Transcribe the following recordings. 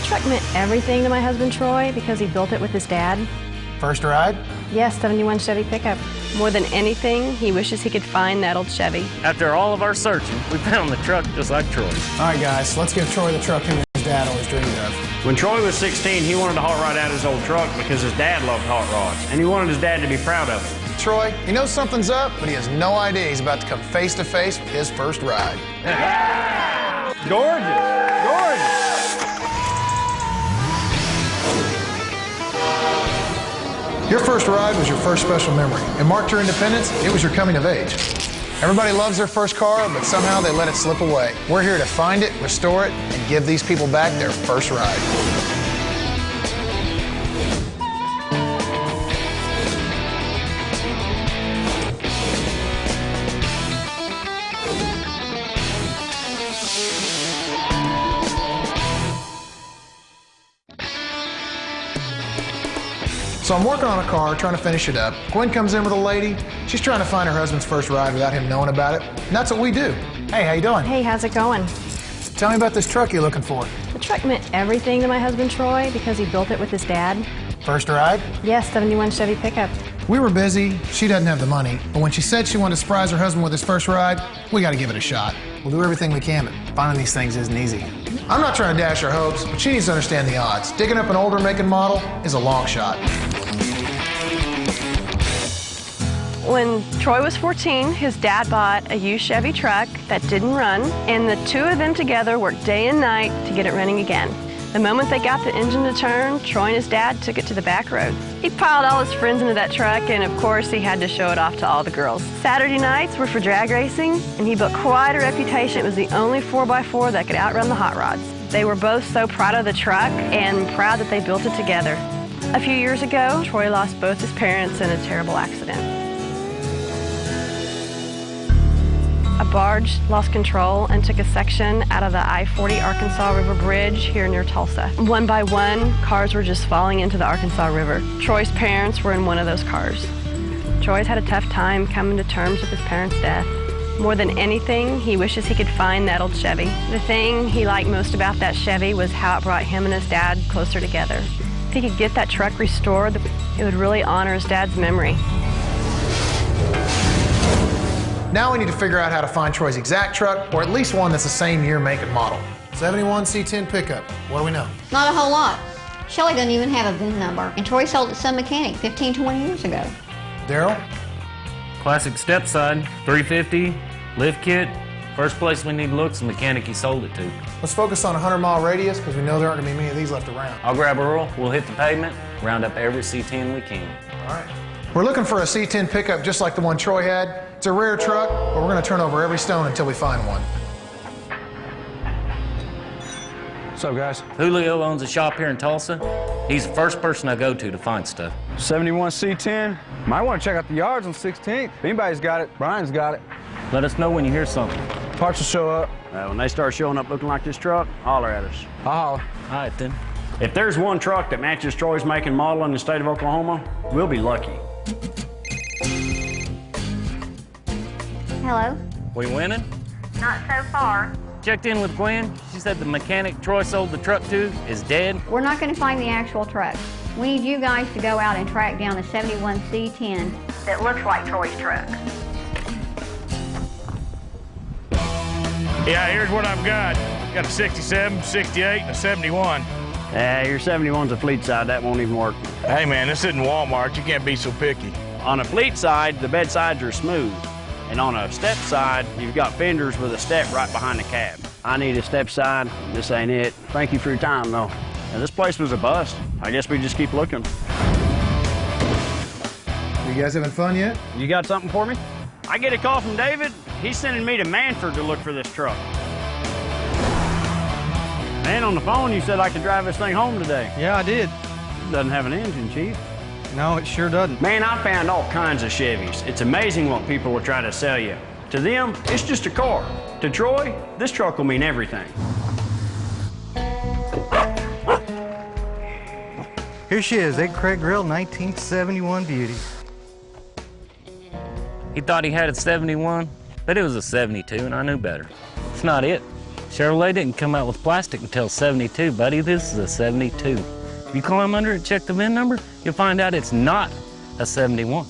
truck meant everything to my husband Troy because he built it with his dad. First ride? Yes, 71 Chevy pickup. More than anything, he wishes he could find that old Chevy. After all of our searching, we found the truck just like Troy. All right, guys, let's give Troy the truck him and his dad always dreamed of. When Troy was 16, he wanted to hot rod out his old truck because his dad loved hot rods, and he wanted his dad to be proud of it. Troy, he knows something's up, but he has no idea he's about to come face to face with his first ride. Gorgeous, gorgeous. Your first ride was your first special memory. It marked your independence. It was your coming of age. Everybody loves their first car, but somehow they let it slip away. We're here to find it, restore it, and give these people back their first ride. So I'm working on a car, trying to finish it up. Gwen comes in with a lady. She's trying to find her husband's first ride without him knowing about it. And that's what we do. Hey, how you doing? Hey, how's it going? Tell me about this truck you're looking for. The truck meant everything to my husband Troy because he built it with his dad. First ride? Yes, 71 Chevy pickup. We were busy. She doesn't have the money. But when she said she wanted to surprise her husband with his first ride, we got to give it a shot. We'll do everything we can, but finding these things isn't easy. I'm not trying to dash her hopes, but she needs to understand the odds. Digging up an older make and model is a long shot. When Troy was 14, his dad bought a used Chevy truck that didn't run, and the two of them together worked day and night to get it running again. The moment they got the engine to turn, Troy and his dad took it to the back roads. He piled all his friends into that truck, and of course he had to show it off to all the girls. Saturday nights were for drag racing, and he built quite a reputation. It was the only 4x4 that could outrun the hot rods. They were both so proud of the truck and proud that they built it together. A few years ago, Troy lost both his parents in a terrible accident. A barge lost control and took a section out of the I-40 Arkansas River Bridge here near Tulsa. One by one, cars were just falling into the Arkansas River. Troy's parents were in one of those cars. Troy's had a tough time coming to terms with his parents' death. More than anything, he wishes he could find that old Chevy. The thing he liked most about that Chevy was how it brought him and his dad closer together. If he could get that truck restored, it would really honor his dad's memory. Now we need to figure out how to find Troy's exact truck, or at least one that's the same year, make, and model. 71 C10 pickup. What do we know? Not a whole lot. Shelley doesn't even have a VIN number, and Troy sold it to some mechanic 15, 20 years ago. Daryl? Classic step side, 350, lift kit. First place we need to look is the mechanic he sold it to. Let's focus on a 100-mile radius because we know there aren't going to be many of these left around. I'll grab Earl, we'll hit the pavement, round up every C10 we can. All right. We're looking for a C10 pickup just like the one Troy had. It's a rare truck, but we're going to turn over every stone until we find one. What's up, guys? Julio owns a shop here in Tulsa. He's the first person I go to find stuff. 71 C10. Might want to check out the yards on 16th. If anybody's got it, Brian's got it. Let us know when you hear something. Parts will show up. When they start showing up looking like this truck, holler at us. I'll holler. All right, then. If there's one truck that matches Troy's make and model in the state of Oklahoma, we'll be lucky. Hello? We winning? Not so far. Checked in with Gwen. She said the mechanic Troy sold the truck to is dead. We're not going to find the actual truck. We need you guys to go out and track down the 71 C10 that looks like Troy's truck. Yeah, here's what I've got. Got a 67, 68, and a 71. Your 71's a fleet side, that won't even work. Hey man, this isn't Walmart. You can't be so picky. On a fleet side, the bed sides are smooth. And on a step side, you've got fenders with a step right behind the cab. I need a step side. This ain't it. Thank you for your time, though. Now, this place was a bust. I guess we just keep looking. You guys having fun yet? You got something for me? I get a call from David. He's sending me to Manford to look for this truck. Man, on the phone, you said I could drive this thing home today. Yeah, I did. It doesn't have an engine, Chief. No, it sure doesn't. Man, I found all kinds of Chevys. It's amazing what people will try to sell you. To them, it's just a car. To Troy, this truck will mean everything. Here she is, Egg Crate Grill, 1971 beauty. He thought he had a 71, but it was a 72, and I knew better. It's not it. Chevrolet didn't come out with plastic until 72, buddy. This is a 72. If you climb under it, check the VIN number, you'll find out it's not a 71.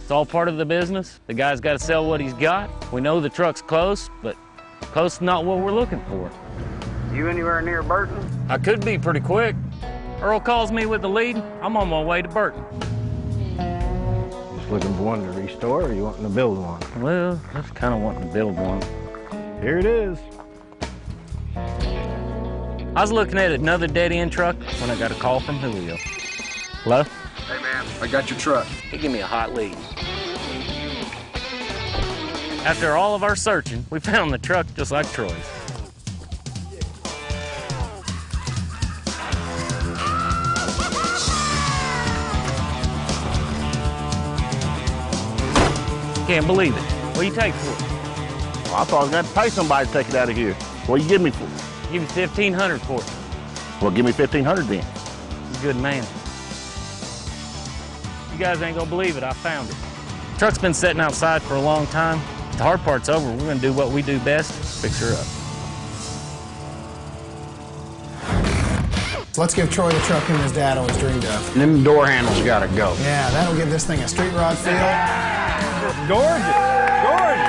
It's all part of the business. The guy's got to sell what he's got. We know the truck's close, but close is not what we're looking for. You anywhere near Burton? I could be pretty quick. Earl calls me with the lead. I'm on my way to Burton. Just looking for one to restore, or you wanting to build one? Well, I just kind of wanting to build one. Here it is. I was looking at another dead-end truck when I got a call from Julio. Hello? Hey, man, I got your truck. He gave me a hot lead. After all of our searching, we found the truck just like Troy's. Can't believe it. What do you take for it? Well, I thought I was going to have to pay somebody to take it out of here. What do you give me for it? Give you $1,500 for it. Well, give me $1,500 then. You good man. You guys ain't gonna believe it, I found it. The truck's been sitting outside for a long time. The hard part's over. We're gonna do what we do best, fix her up. So let's give Troy the truck him and his dad always dreamed of. And them door handles gotta go. Yeah, that'll give this thing a street rod feel. Gorgeous, gorgeous.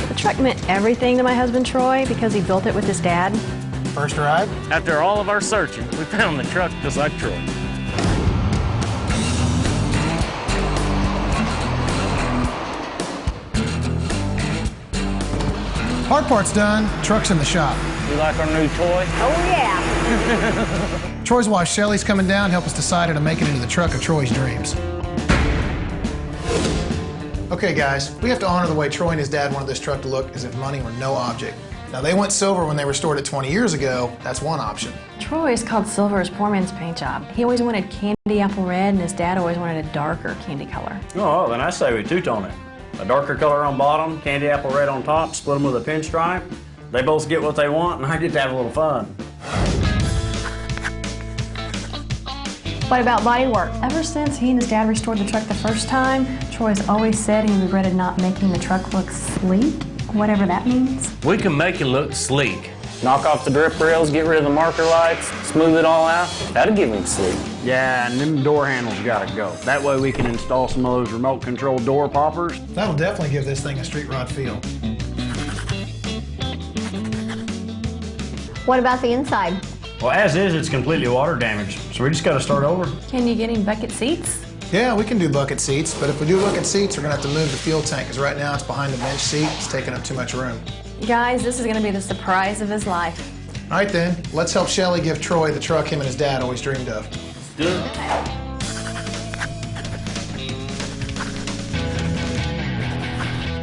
The truck meant everything to my husband Troy because he built it with his dad. First ride? After all of our searching, we found the truck just like Troy. Hard part's done, truck's in the shop. You like our new toy? Oh, yeah. Troy's wife Shelly's coming down to help us decide how to make it into the truck of Troy's dreams. Okay guys, we have to honor the way Troy and his dad wanted this truck to look as if money were no object. Now they went silver when they restored it 20 years ago, that's one option. Troy's called silver his poor man's paint job. He always wanted candy apple red and his dad always wanted a darker candy color. Oh, then I say we two-tone it. A darker color on bottom, candy apple red on top, split them with a pinstripe. They both get what they want and I get to have a little fun. What about body work? Ever since he and his dad restored the truck the first time, Troy's always said he regretted not making the truck look sleek, whatever that means. We can make it look sleek. Knock off the drip rails, get rid of the marker lights, smooth it all out. That'll give him sleek. Yeah, and them door handles gotta go. That way we can install some of those remote control door poppers. That'll definitely give this thing a street rod feel. What about the inside? Well, as is, it's completely water damaged, so we just gotta start over. Can you get him bucket seats? Yeah, we can do bucket seats, but if we do bucket seats, we're gonna have to move the fuel tank, because right now it's behind the bench seat, it's taking up too much room. Guys, this is gonna be the surprise of his life. All right then, let's help Shelly give Troy the truck him and his dad always dreamed of. Good.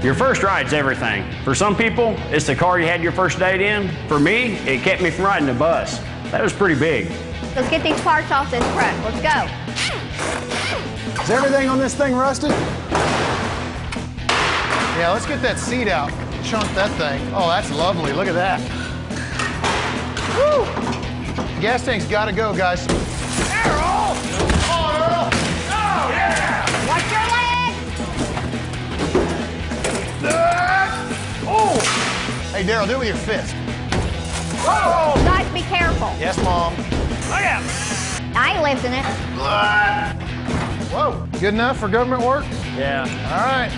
Your first ride's everything. For some people, it's the car you had your first date in. For me, it kept me from riding the bus. That was pretty big. Let's get these parts off this truck. Let's go. Is everything on this thing rusted? Yeah, let's get that seat out. Chunk that thing. Oh, that's lovely. Look at that. Woo! The gas tank's gotta go, guys. Earl! Oh, Earl! Oh, yeah! Watch your leg! Oh! Hey, Daryl, do it with your fist. Whoa! Guys, be careful. Yes, Mom. Look out! I ain't lifting it. Whoa, good enough for government work? Yeah. All right.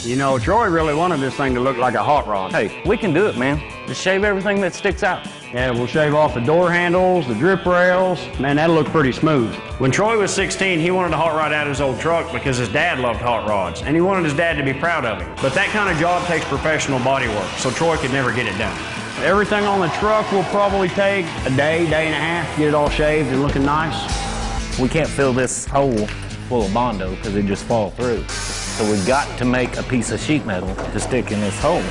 You know, Troy really wanted this thing to look like a hot rod. Hey, we can do it, man. Just shave everything that sticks out. Yeah, we'll shave off the door handles, the drip rails. Man, that'll look pretty smooth. When Troy was 16, he wanted to hot rod out his old truck because his dad loved hot rods, and he wanted his dad to be proud of him. But that kind of job takes professional body work, so Troy could never get it done. Everything on the truck will probably take a day, day and a half to get it all shaved and looking nice. We can't fill this hole full of Bondo because it just fall through. So we've got to make a piece of sheet metal to stick in this hole.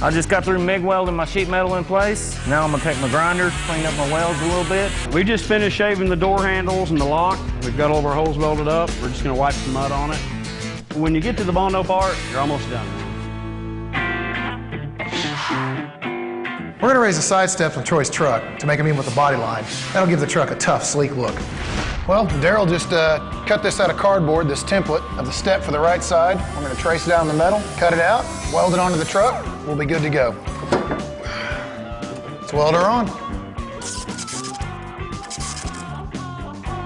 I just got through MIG welding my sheet metal in place. Now I'm gonna take my grinder, clean up my welds a little bit. We just finished shaving the door handles and the lock. We've got all of our holes welded up. We're just gonna wipe some mud on it. When you get to the Bondo part, you're almost done. We're going to raise the side steps on Troy's truck to make them even with the body line. That'll give the truck a tough, sleek look. Well, Daryl just cut this out of cardboard, this template of the step for the right side. We're going to trace it out in the metal, cut it out, weld it onto the truck. We'll be good to go. Let's weld her on.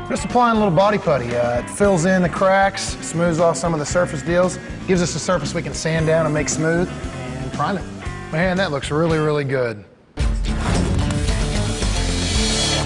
Just applying a little body putty. It fills in the cracks, smooths off some of the surface deals, gives us a surface we can sand down and make smooth, and prime it. Man, that looks really, really good.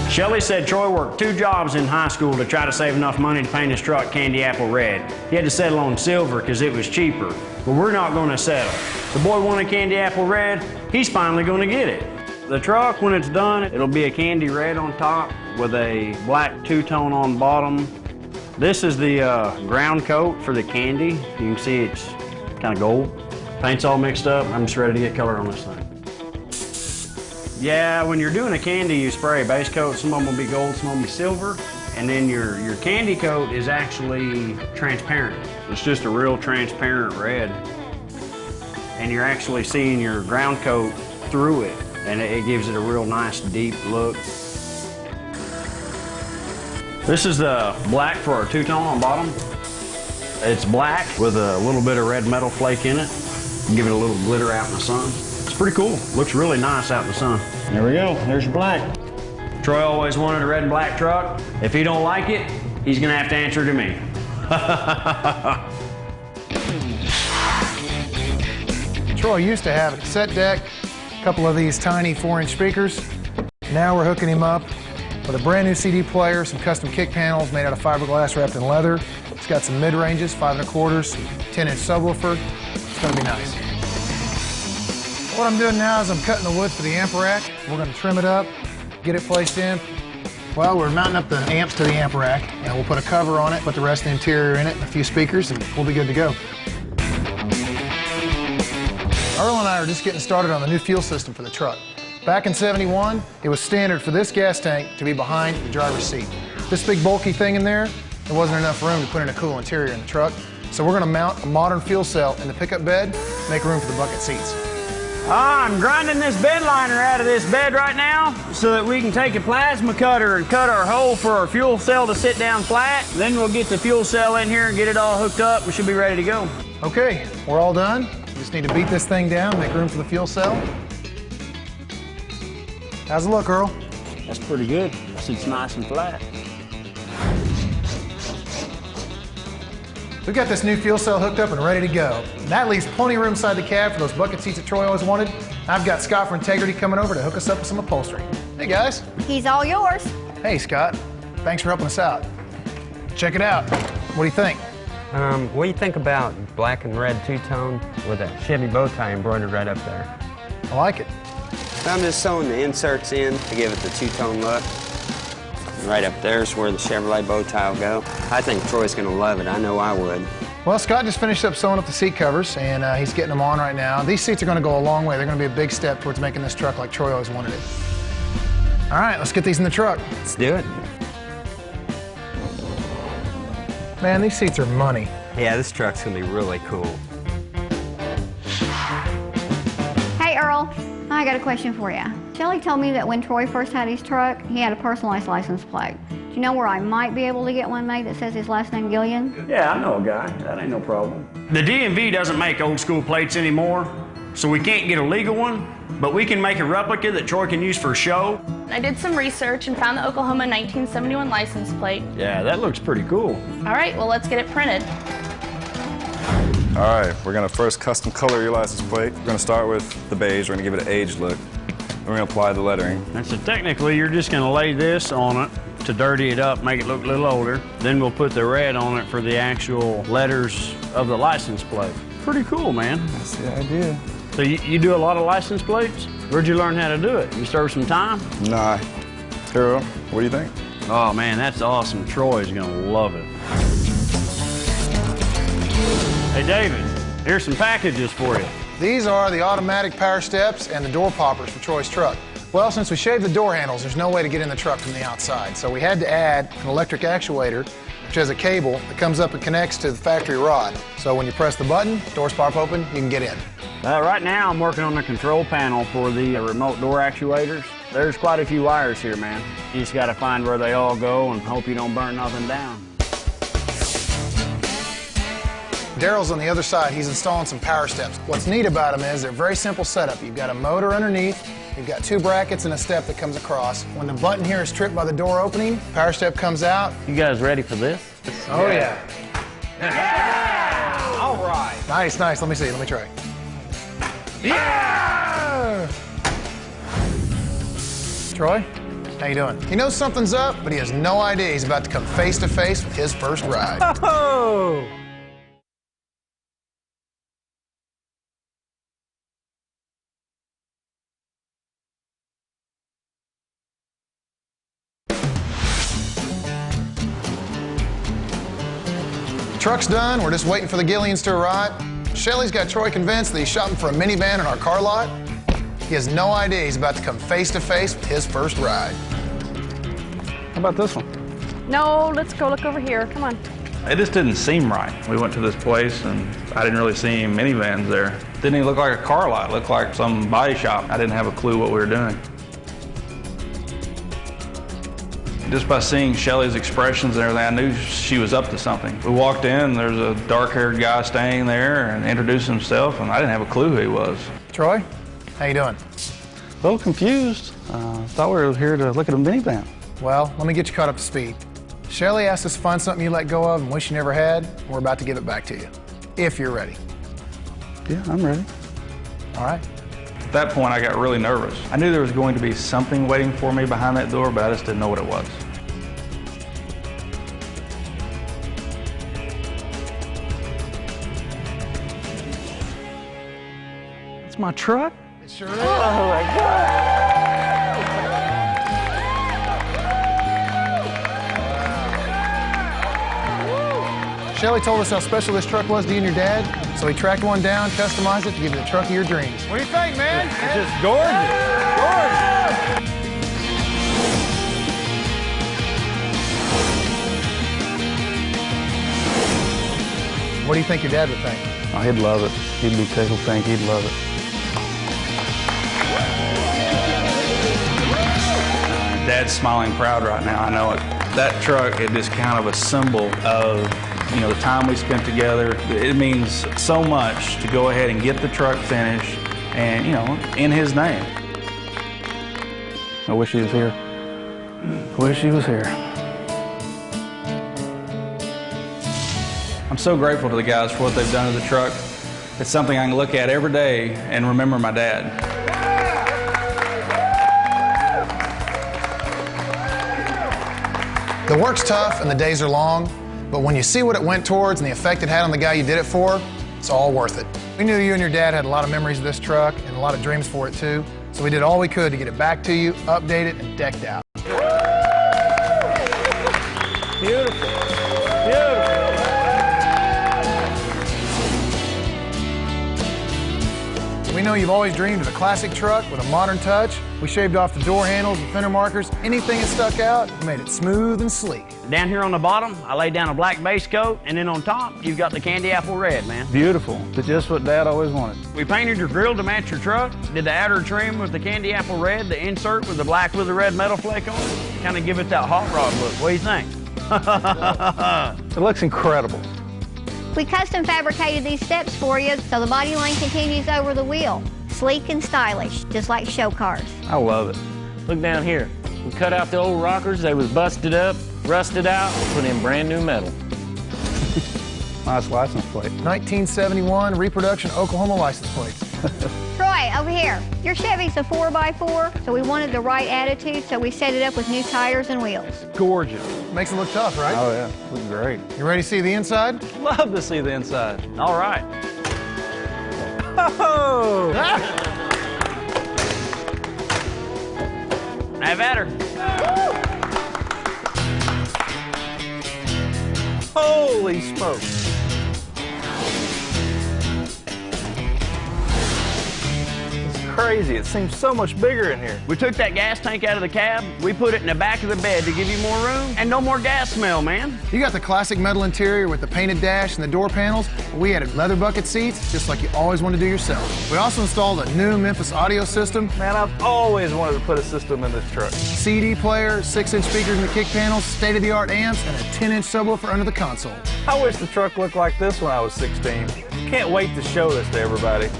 Shelly said Troy worked 2 jobs in high school to try to save enough money to paint his truck candy apple red. He had to settle on silver because it was cheaper, but we're not going to settle. The boy wanted candy apple red, he's finally going to get it. The truck, when it's done, it'll be a candy red on top with a black two-tone on bottom. This is the ground coat for the candy. You can see it's kind of gold. Paint's all mixed up. I'm just ready to get color on this thing. Yeah, when you're doing a candy, you spray a base coat. Some of them will be gold, some of them will be silver. And then your candy coat is actually transparent. It's just a real transparent red. And you're actually seeing your ground coat through it. And it gives it a real nice, deep look. This is the black for our two-tone on bottom. It's black with a little bit of red metal flake in it. Give it a little glitter out in the sun. It's pretty cool. Looks really nice out in the sun. There we go. There's your black. Troy always wanted a red and black truck. If he don't like it, he's gonna have to answer to me. Troy used to have a cassette deck, a couple of these tiny 4-inch speakers. Now we're hooking him up with a brand new CD player, some custom kick panels made out of fiberglass wrapped in leather. It's got some mid-ranges, 5 1/4, 10-inch subwoofer. It's gonna be nice. What I'm doing now is I'm cutting the wood for the amp rack. We're gonna trim it up, get it placed in. Well, we're mounting up the amps to the amp rack, and we'll put a cover on it, put the rest of the interior in it, and a few speakers, and we'll be good to go. Earl and I are just getting started on the new fuel system for the truck. Back in '71, it was standard for this gas tank to be behind the driver's seat. This big bulky thing in there, there wasn't enough room to put in a cool interior in the truck. So we're gonna mount a modern fuel cell in the pickup bed, make room for the bucket seats. I'm grinding this bed liner out of this bed right now so that we can take a plasma cutter and cut our hole for our fuel cell to sit down flat. Then we'll get the fuel cell in here and get it all hooked up. We should be ready to go. Okay, we're all done. Just need to beat this thing down, make room for the fuel cell. How's it look, Earl? That's pretty good. It's nice and flat. We've got this new fuel cell hooked up and ready to go. And that leaves plenty of room inside the cab for those bucket seats that Troy always wanted. I've got Scott from Integrity coming over to hook us up with some upholstery. Hey, guys. He's all yours. Hey, Scott. Thanks for helping us out. Check it out. What do you think? What do you think about black and red two-tone with a Chevy bow tie embroidered right up there? I like it. I'm just sewing the inserts in to give it the two-tone look. Right up there's where the Chevrolet bow tie will go. I think Troy's gonna love it. I know I would. Well, Scott just finished up sewing up the seat covers, and he's getting them on right now. These seats are gonna go a long way. They're gonna be a big step towards making this truck like Troy always wanted it. All right, let's get these in the truck. Let's do it. Man, these seats are money. Yeah, this truck's gonna be really cool. Hey, Earl, I got a question for you. Shelly told me that when Troy first had his truck, he had a personalized license plate. Do you know where I might be able to get one made that says his last name Gillian? Yeah, I know a guy. That ain't no problem. The DMV doesn't make old school plates anymore, so we can't get a legal one, but we can make a replica that Troy can use for show. I did some research and found the Oklahoma 1971 license plate. Yeah, that looks pretty cool. All right, well, let's get it printed. All right, we're gonna first custom color your license plate. We're gonna start with the beige. We're gonna give it an aged look. We're gonna apply the lettering. And so technically, you're just gonna lay this on it to dirty it up, make it look a little older. Then we'll put the red on it for the actual letters of the license plate. Pretty cool, man. That's the idea. So you do a lot of license plates? Where'd you learn how to do it? You serve some time? Nah. Hero, what do you think? Oh man, that's awesome. Troy's gonna love it. Hey David, here's some packages for you. These are the automatic power steps and the door poppers for Troy's truck. Well, since we shaved the door handles, there's no way to get in the truck from the outside. So we had to add an electric actuator which has a cable that comes up and connects to the factory rod. So when you press the button, doors pop open, you can get in. Right now I'm working on the control panel for the remote door actuators. There's quite a few wires here, man. You just gotta find where they all go and hope you don't burn nothing down. Daryl's on the other side. He's installing some power steps. What's neat about them is they're very simple setup. You've got a motor underneath, you've got 2 brackets and a step that comes across. When the button here is tripped by the door opening, power step comes out. You guys ready for this? Oh, yeah. All right. Nice, nice. Let me see. Let me try. Yeah! Troy, how you doing? He knows something's up, but he has no idea he's about to come face to face with his first ride. Oh! Truck's done. We're just waiting for the Gillians to arrive. Shelly's got Troy convinced that he's shopping for a minivan in our car lot. He has no idea he's about to come face to face with his first ride. How about this one? No, let's go look over here. Come on. It just didn't seem right. We went to this place and I didn't really see any minivans there. Didn't even look like a car lot. It looked like some body shop. I didn't have a clue what we were doing. Just by seeing Shelly's expressions and everything, I knew she was up to something. We walked in, there's a dark-haired guy staying there and introduced himself, and I didn't have a clue who he was. Troy, how you doing? A little confused. Thought we were here to look at a minivan. Well, let me get you caught up to speed. Shelly asked us to find something you let go of and wish you never had. We're about to give it back to you, if you're ready. Yeah, I'm ready. All right. At that point, I got really nervous. I knew there was going to be something waiting for me behind that door, but I just didn't know what it was. It's my truck? It sure is. Oh my God! Shelly told us how special this truck was to you and your dad, so he tracked one down, customized it to give you the truck of your dreams. What do you think, man? It's just gorgeous. Gorgeous. What do you think your dad would think? Oh, he'd love it. He'd be tickled pink. He'd love it. Dad's smiling proud right now. I know it. That truck is just kind of a symbol of, you know, the time we spent together. It means so much to go ahead and get the truck finished and, you know, in his name. I wish he was here. I wish he was here. I'm so grateful to the guys for what they've done to the truck. It's something I can look at every day and remember my dad. The work's tough and the days are long, but when you see what it went towards and the effect it had on the guy you did it for, it's all worth it. We knew you and your dad had a lot of memories of this truck and a lot of dreams for it too, so we did all we could to get it back to you, update it, and decked out. Beautiful. Beautiful. We know you've always dreamed of a classic truck with a modern touch. We shaved off the door handles and fender markers. Anything that stuck out, we made it smooth and sleek. Down here on the bottom, I laid down a black base coat, and then on top, you've got the candy apple red, man. Beautiful. It's just what Dad always wanted. We painted your grill to match your truck, did the outer trim with the candy apple red, the insert with the black with the red metal flake on it. Kind of give it that hot rod look. What do you think? It looks incredible. We custom fabricated these steps for you so the body line continues over the wheel. Sleek and stylish, just like show cars. I love it. Look down here. We cut out the old rockers. They was busted up, rusted out, put in brand new metal. Nice license plate. 1971 reproduction Oklahoma license plates. Troy, over here. Your Chevy's a 4x4, so we wanted the right attitude, so we set it up with new tires and wheels. Gorgeous. Makes it look tough, right? Oh yeah, looks great. You ready to see the inside? Love to see the inside. All right. Oh! Have at her. Holy smokes. It's crazy. It seems so much bigger in here. We took that gas tank out of the cab, we put it in the back of the bed to give you more room and no more gas smell, man. You got the classic metal interior with the painted dash and the door panels. We added leather bucket seats, just like you always want to do yourself. We also installed a new Memphis audio system. Man, I've always wanted to put a system in this truck. CD player, 6-inch speakers in the kick panels, state-of-the-art amps, and a 10-inch subwoofer under the console. I wish the truck looked like this when I was 16. Can't wait to show this to everybody.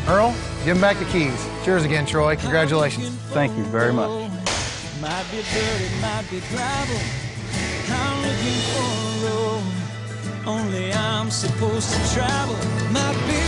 Earl, give him back the keys. It's yours again, Troy. Congratulations. Thank you very much. Might be dirty, might be gravel. I'm looking for a road only I'm supposed to travel. Might be